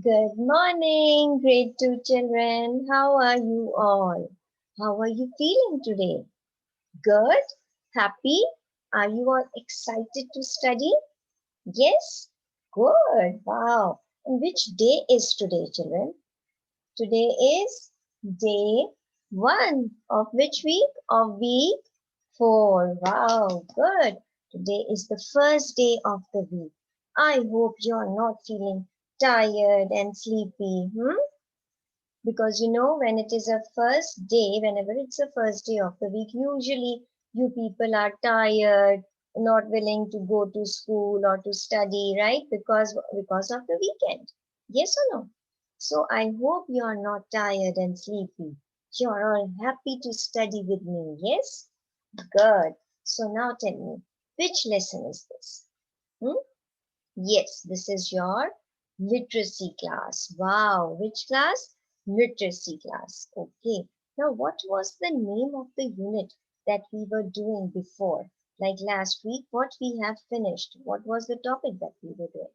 Good morning, grade 2 children. How are you all? How are you feeling today? Good? Happy? Are you all excited to study? Yes? Good. Wow. And which day is today, children? Today is day 1 of which week? Of week 4. Wow. Good. Today is the first day of the week. I hope you're not feeling tired and sleepy. Because when it is a first day, whenever it's a first day of the week, usually you people are tired, not willing to go to school or to study, right? Because of the weekend. Yes or no? So I hope you are not tired and sleepy. You are all happy to study with me. Yes? Good. So now tell me, which lesson is this? Hmm? Yes, this is your literacy class. Wow, which class? Literacy class. Okay. Now, what was the name of the unit that we were doing before? Like last week, what we have finished? What was the topic that we were doing?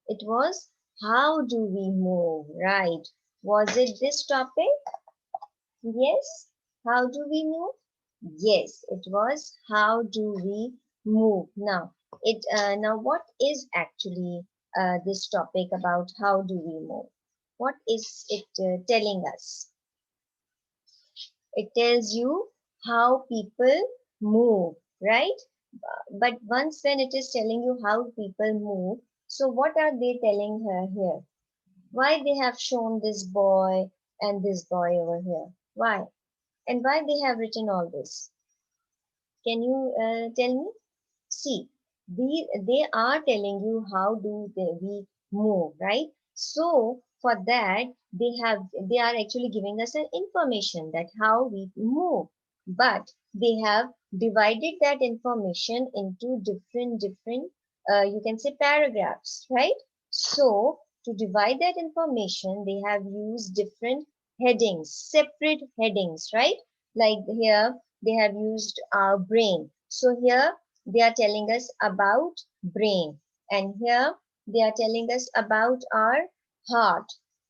It was how do we move, right? Was it this topic? Yes. How do we move? Yes, it was how do we move. Now what is actually this topic about how do we move? What is it telling us? It tells you how people move, right? But once when it is telling you how people move, so what are they telling her here? Why they have shown this boy and this boy over here? Why? And why they have written all this? Can you tell me? See, they are telling you how we move, right? So for that, they are actually giving us an information that how we move. But they have divided that information into different you can say paragraphs, right? So to divide that information, they have used different headings, separate headings, right? Like here, they have used our brain. So here they are telling us about brain, and here they are telling us about our heart,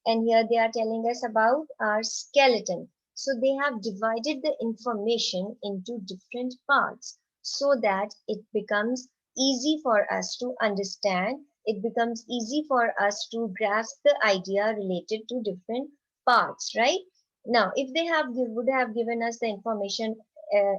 and here they are telling us about our skeleton. So they have divided the information into different parts so that it becomes easy for us to understand. It becomes easy for us to grasp the idea related to different parts, right? Now if they would have given us the information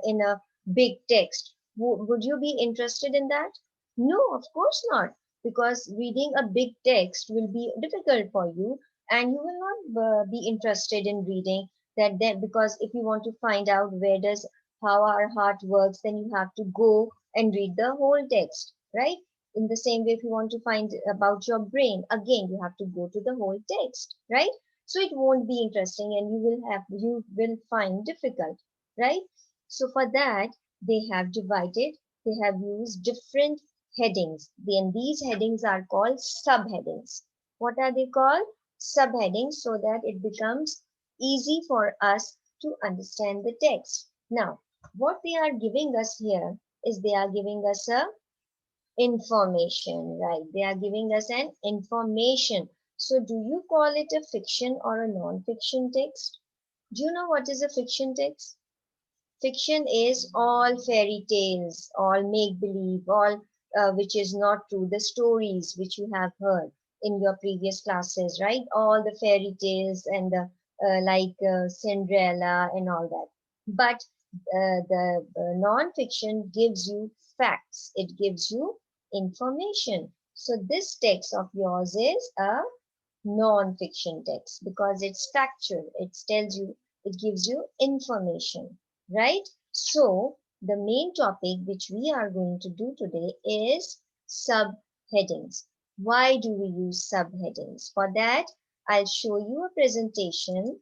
in a big text, would you be interested in that? No, of course not, because reading a big text will be difficult for you, and you will not be interested in reading that. Then because if you want to find out where does how our heart works, then you have to go and read the whole text, right? In the same way, if you want to find about your brain, again you have to go to the whole text, right? So it won't be interesting, and you will find difficult, right? So for that, they have divided, they have used different headings. Then these headings are called subheadings. What are they called? Subheadings, so that it becomes easy for us to understand the text. Now, what they are giving us here is they are giving us a information, right? They are giving us an information. So do you call it a fiction or a non-fiction text? Do you know what is a fiction text? Fiction is all fairy tales, all make believe, all which is not true. The stories which you have heard in your previous classes, right? All the fairy tales and the Cinderella and all that. But the non-fiction gives you facts. It gives you information. So this text of yours is a non-fiction text because it's factual. It tells you, it gives you information, right? So the main topic which we are going to do today is subheadings. Why do we use subheadings? For that, I'll show you a presentation,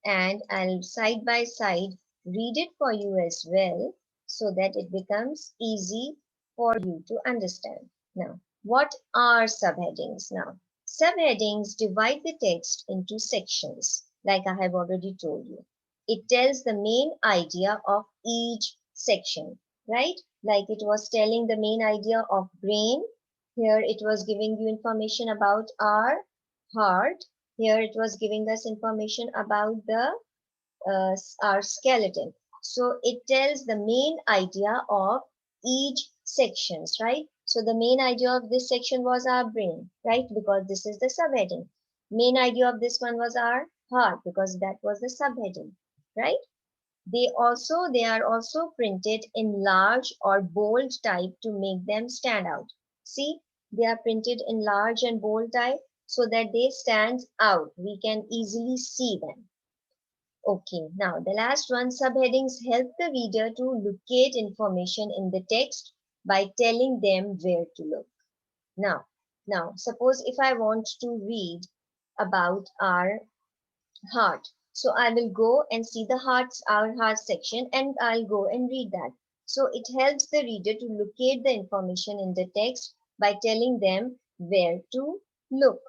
and I'll side by side read it for you as well so that it becomes easy for you to understand. Now, what are subheadings? Now, subheadings divide the text into sections, like I have already told you. It tells the main idea of each section, right? Like it was telling the main idea of brain, Here it was giving you information about our heart. Here it was giving us information about our skeleton. So it tells the main idea of each sections, right? So the main idea of this section was our brain, right? Because this is the subheading. Main idea of this one was our heart because that was the subheading, right? They are also printed in large or bold type to make them stand out. See, they are printed in large and bold type so that they stand out. We can easily see them. Okay, now the last one, subheadings help the reader to locate information in the text by telling them where to look. Now, suppose if I want to read about our heart. So I will go and see our heart section and I'll go and read that. So it helps the reader to locate the information in the text by telling them where to look,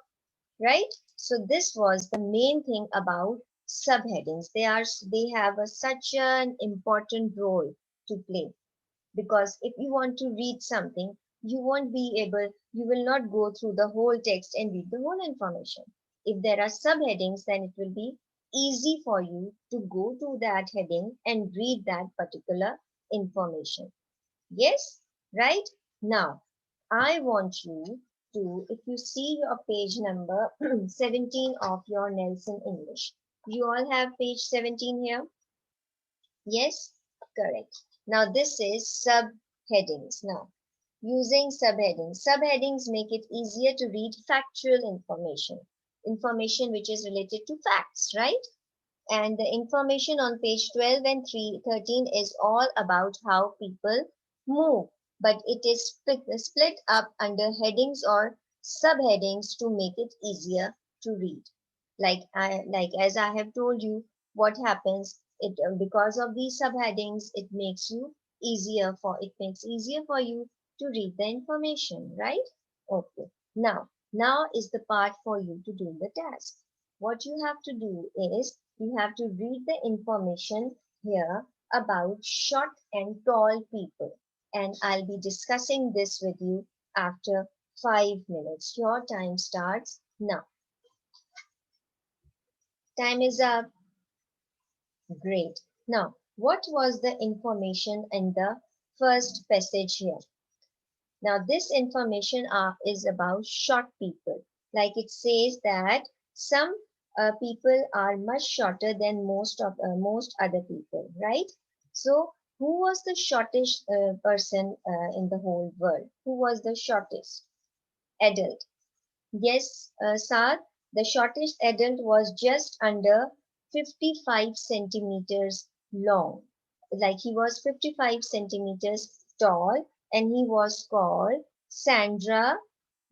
right? So this was the main thing about subheadings. They have such an important role to play because if you want to read something, you will not go through the whole text and read the whole information. If there are subheadings, then it will be easy for you to go to that heading and read that particular information. Yes, right? Now, I want you to, if you see your page number 17 of your Nelson English, you all have page 17 here? Yes, correct. Now this is subheadings. Now, using subheadings. Subheadings make it easier to read factual information. Information which is related to facts, right? And the information on page 12 and 13 is all about how people move, but it is split up under headings or subheadings to make it easier to read. Like as I have told you, what happens because of these subheadings, it makes easier for you to read the information, right? Okay. Now is the part for you to do the task. What you have to do is you have to read the information here about short and tall people. And I'll be discussing this with you after 5 minutes. Your time starts now. Time is up. Great. Now, what was the information in the first passage here? Now, this information is about short people. Like it says that some people are much shorter than most other people, right? So, who was the shortest person in the whole world? Who was the shortest adult? Yes, Saad, the shortest adult was just under 55 centimeters long. Like he was 55 centimeters tall and he was called Sandra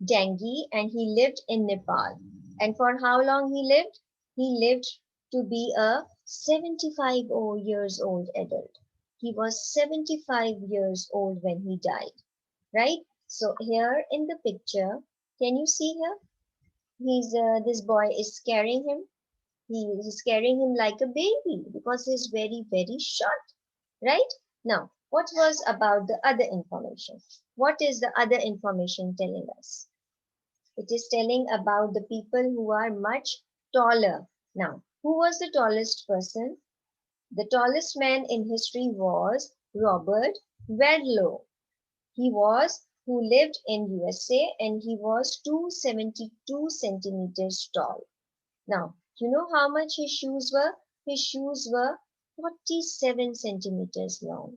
Dangi and he lived in Nepal. And for how long he lived? He lived to be a 75 years old adult. He was 75 years old when he died, right? So here in the picture, can you see here? This boy is carrying him. He is carrying him like a baby because he's very short, right? Now, what was about the other information? What is the other information telling us? It is telling about the people who are much taller. Now, who was the tallest person? The tallest man in history was Robert Wadlow. He was who lived in USA and he was 272 centimeters tall. Now, you know how much his shoes were? His shoes were 47 centimeters long.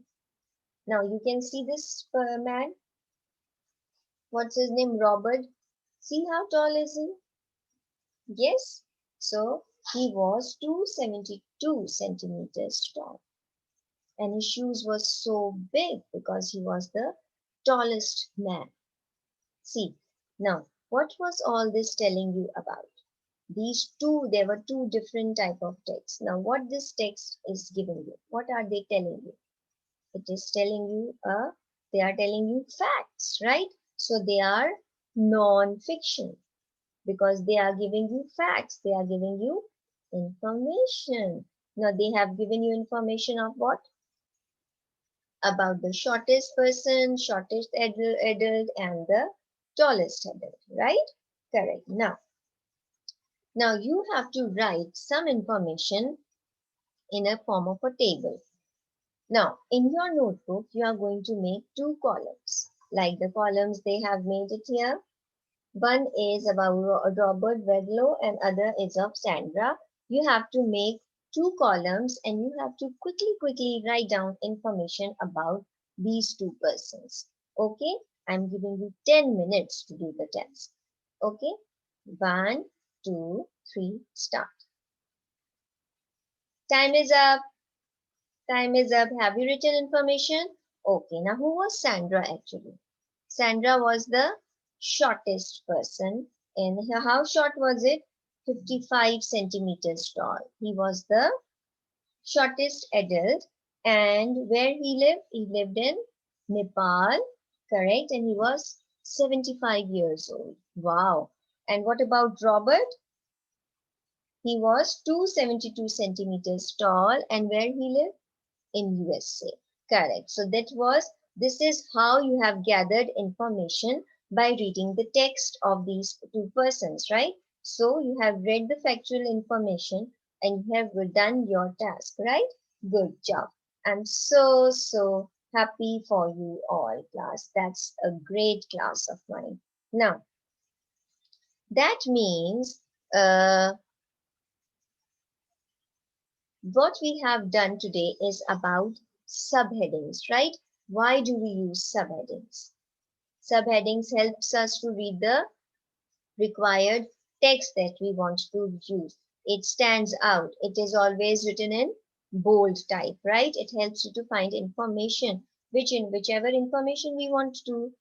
Now, you can see this man. What's his name? Robert. See how tall is he? Yes. So, he was 272 centimeters tall. And his shoes were so big because he was the tallest man. See, now, what was all this telling you about? There were two different type of texts. Now, what this text is giving you? What are they telling you? It is telling you, they are telling you facts, right? So they are non-fiction because they are giving you facts. They are giving you information. Now, they have given you information of what? About the shortest person, shortest adult, and the Tallest adult, right? Correct. Now you have to write some information in a form of a table. Now, in your notebook, you are going to make two columns, like the columns they have made it here. One is about Robert Wedlow and other is of Sandra. You have to make two columns and you have to quickly write down information about these two persons. Okay, I'm giving you 10 minutes to do the test. Okay, 1, 2, 3, start. Time is up. Time is up. Have you written information? Okay, now who was Sandra actually? Sandra was the shortest person. And how short was it? 55 centimeters tall. He was the shortest adult. And where he lived? He lived in Nepal, correct? And he was 75 years old. Wow. And what about Robert? He was 272 centimeters tall. And where he lived? In USA. Correct. So this is how you have gathered information by reading the text of these two persons, right? So you have read the factual information and you have done your task, right? Good job. I'm so happy for you all, class. That's a great class of mine. Now, that means what we have done today is about subheadings, right? Why do we use subheadings? Subheadings helps us to read the required text that we want to use. It stands out. It is always written in bold type, right? It helps you to find information, whichever information we want to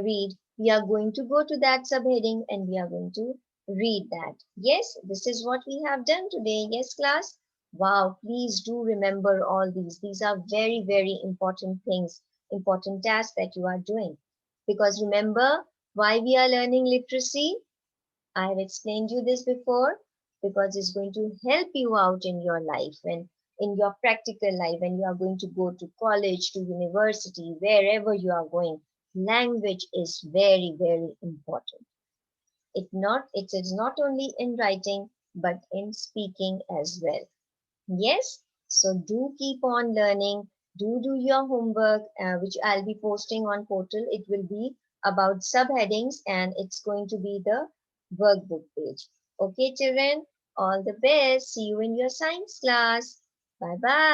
read, we are going to go to that subheading and we are going to read that. Yes, this is what we have done today. Yes, class. Wow, please do remember all these. These are very important things, important tasks that you are doing. Because remember why we are learning literacy? I have explained you this before because it's going to help you out in your life and in your practical life when you are going to go to college, to university, wherever you are going. Language is very important. It is not only in writing but in speaking as well. Yes, so do keep on learning. Do your homework, which I'll be posting on portal. It will be about subheadings and it's going to be the workbook page. Okay, children, all the best. See you in your science class. Bye bye.